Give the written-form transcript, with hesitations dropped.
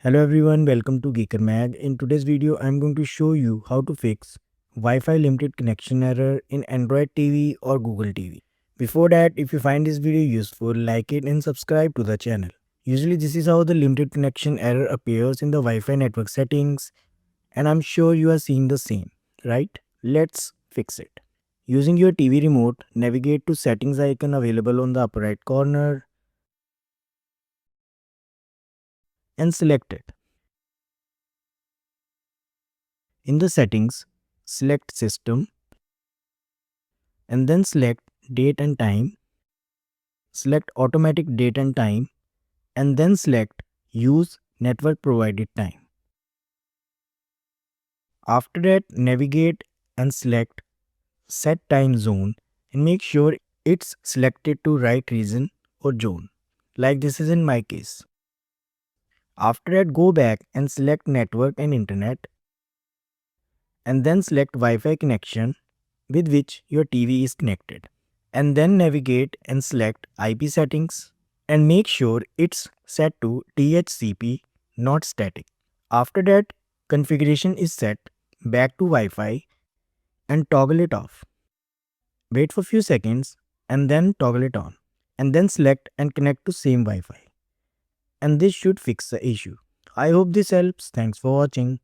Hello everyone, welcome to Geeker Mag. In today's video, I'm going to show you how to fix Wi-Fi limited connection error in Android TV or Google TV. Before that, if you find this video useful, like it and subscribe to the channel. Usually this is how the limited connection error appears in the Wi-Fi network settings, and I'm sure you are seeing the same, right? Let's fix it. Using your TV remote, navigate to settings icon available on the upper right corner and select it. In the settings, select system and then select date and time. Select automatic date and time and then select use network provided time. After that, navigate and select set time zone and make sure it's selected to right region or zone, like this is in my case. After that, go back and select network and internet and then select Wi-Fi connection with which your TV is connected. And then navigate and select IP settings and make sure it's set to DHCP, not static. After that, configuration is set, back to Wi-Fi and toggle it off. Wait for few seconds and then toggle it on. And then select and connect to same Wi-Fi. And this should fix the issue. I hope this helps. Thanks for watching.